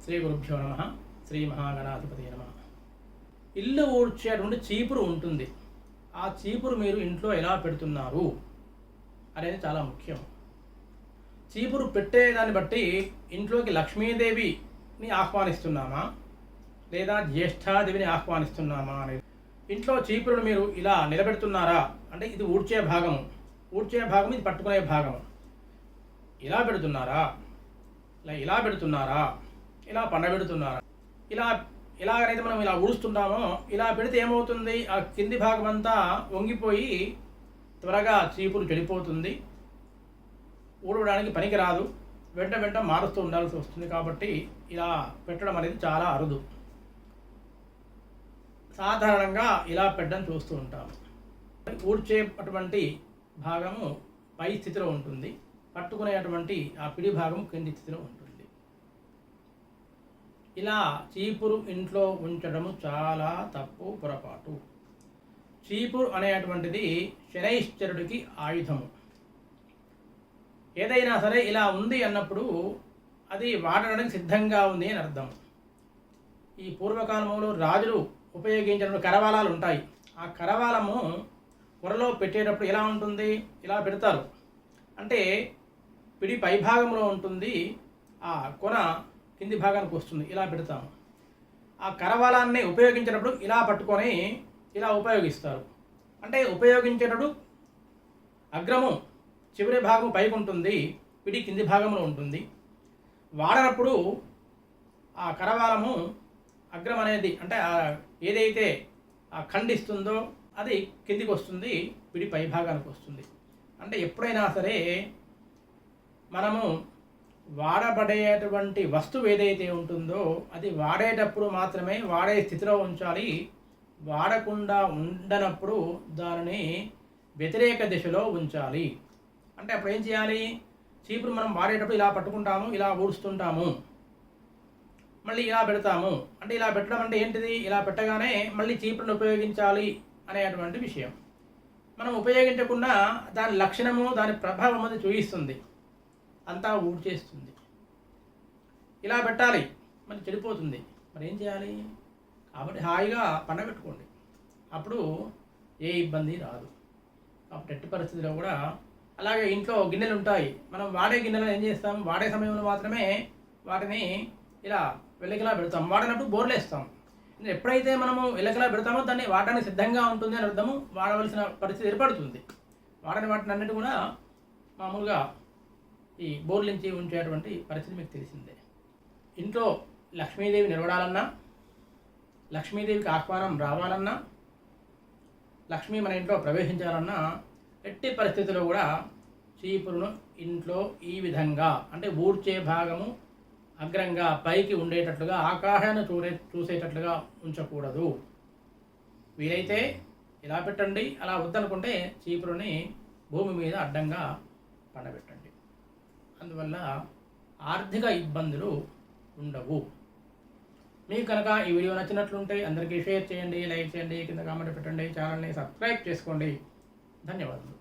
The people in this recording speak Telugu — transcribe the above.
శ్రీ గురుభ్యో నమ. శ్రీ మహాగణాధిపతి నమ. ఇల్లు ఊడ్చేటువంటి చీపురు ఉంటుంది. ఆ చీపురు మీరు ఇంట్లో ఎలా పెడుతున్నారు అనేది చాలా ముఖ్యం. చీపురు పెట్టేదాన్ని బట్టి ఇంట్లోకి లక్ష్మీదేవిని ఆహ్వానిస్తున్నామా లేదా జ్యేష్ఠాదేవిని ఆహ్వానిస్తున్నామా అనేది. ఇంట్లో చీపురును మీరు ఇలా నిలబెడుతున్నారా అంటే ఇది ఊడ్చే భాగము, ఇది పట్టుకునే భాగము. ఇలా పెడుతున్నారా, ఇలా పెడుతున్నారా, ఇలా పండబెడుతున్నారా, ఇలాగైతే మనం ఇలా ఊడుస్తుంటామో ఇలా పెడితే ఏమవుతుంది, ఆ కింది భాగం అంతా వంగిపోయి త్వరగా చీపురు చెడిపోతుంది, ఊడవడానికి పనికిరాదు, వెంట మారుస్తూ ఉండాల్సి వస్తుంది. కాబట్టి ఇలా పెట్టడం అనేది చాలా అరుదు. సాధారణంగా ఇలా పెట్టడం చూస్తూ ఉంటాము. ఊడ్చేటువంటి భాగము పై స్థితిలో ఉంటుంది, పట్టుకునేటువంటి ఆ పిడి భాగం కింది స్థితిలో ఉంటుంది. ఇలా చీపురు ఇంట్లో ఉంచడము చాలా తప్పు, పొరపాటు. చీపురు అనేటువంటిది శనైశ్చరుడికి ఆయుధము. ఏదైనా సరే ఇలా ఉంది అన్నప్పుడు అది వాడడానికి సిద్ధంగా ఉంది అని అర్థం. ఈ పూర్వకాలంలో రాజులు ఉపయోగించిన కరవాలాలు ఉంటాయి. ఆ కరవాలము పొరలో పెట్టేటప్పుడు ఎలా ఉంటుంది, ఇలా పెడతారు. అంటే పిడి పై భాగంలో ఉంటుంది, ఆ కొన కింది భాగానికి వస్తుంది, ఇలా పెడతాము. ఆ కరవాలాన్ని ఉపయోగించేటప్పుడు ఇలా పట్టుకొని ఇలా ఉపయోగిస్తారు. అంటే ఉపయోగించేటప్పుడు అగ్రము చివరి భాగం పైకి ఉంటుంది, పిడి కింది భాగంలో ఉంటుంది. వాడనప్పుడు ఆ కరవాలము అగ్రం అనేది అంటే ఏదైతే ఖండిస్తుందో అది కిందికి వస్తుంది, పిడి పై భాగానికి వస్తుంది. అంటే ఎప్పుడైనా సరే మనము వాడబడేటువంటి వస్తువు ఏదైతే ఉంటుందో అది వాడేటప్పుడు మాత్రమే వాడే స్థితిలో ఉంచాలి. వాడకుండా ఉండనప్పుడు దానిని వ్యతిరేక దిశలో ఉంచాలి. అంటే అప్పుడు ఏం చేయాలి, చీపురు మనం వాడేటప్పుడు ఇలా పట్టుకుంటాము, ఇలా ఊడుస్తుంటాము, మళ్ళీ ఇలా పెడతాము. అంటే ఇలా పెట్టడం అంటే ఏంటిది, ఇలా పెట్టగానే మళ్ళీ చీపురును ఉపయోగించాలి అనేటువంటి విషయం. మనం ఉపయోగించకుండా దాని లక్షణము, దాని ప్రభావం అది చూపిస్తుంది, అంతా ఊడ్చేస్తుంది. ఇలా పెట్టాలి, మరి చెడిపోతుంది, మరి ఏం చేయాలి? కాబట్టి హాయిగా పండబెట్టుకోండి, అప్పుడు ఏ ఇబ్బంది రాదు. కాబట్టి ఎట్టి పరిస్థితిలో కూడా అలాగే ఇంట్లో గిన్నెలు ఉంటాయి. మనం వాడే గిన్నెలను ఏం చేస్తాం, వాడే సమయంలో మాత్రమే వాటిని ఇలా వెల్లకిలా పెడతాం, వాడినప్పుడు బోర్లేస్తాం. ఎప్పుడైతే మనము వెల్లకిలా పెడతామో దాన్ని వాడడానికి సిద్ధంగా ఉంటుంది అని అర్థము, వాడవలసిన పరిస్థితి ఏర్పడుతుంది. వాడని వాటిని అన్నిటి కూడా మామూలుగా ఈ బోర్లించి ఉంచేటువంటి పరిస్థితి మీకు తెలిసిందే. ఇంట్లో లక్ష్మీదేవి నిలబడాలన్నా, లక్ష్మీదేవికి ఆహ్వానం రావాలన్నా, లక్ష్మీ మన ఇంట్లో ప్రవేశించాలన్నా ఎట్టి పరిస్థితుల్లో కూడా చీపురును ఇంట్లో ఈ విధంగా అంటే ఊడ్చే భాగము అగ్రంగా పైకి ఉండేటట్లుగా ఆకాశాన్ని చూసేటట్లుగా ఉంచకూడదు. వీలైతే ఇలా పెట్టండి, అలా వద్దనుకుంటే చీపురుని భూమి మీద అడ్డంగా పండబెట్టండి. అందువల్ల ఆర్థిక ఇబ్బందులు ఉండవు. మీకు కనుక ఈ వీడియో నచ్చినట్లుంటే అందరికీ షేర్ చేయండి, లైక్ చేయండి, కింద కామెంట్ పెట్టండి, ఛానల్ని సబ్స్క్రైబ్ చేసుకోండి. ధన్యవాదాలు.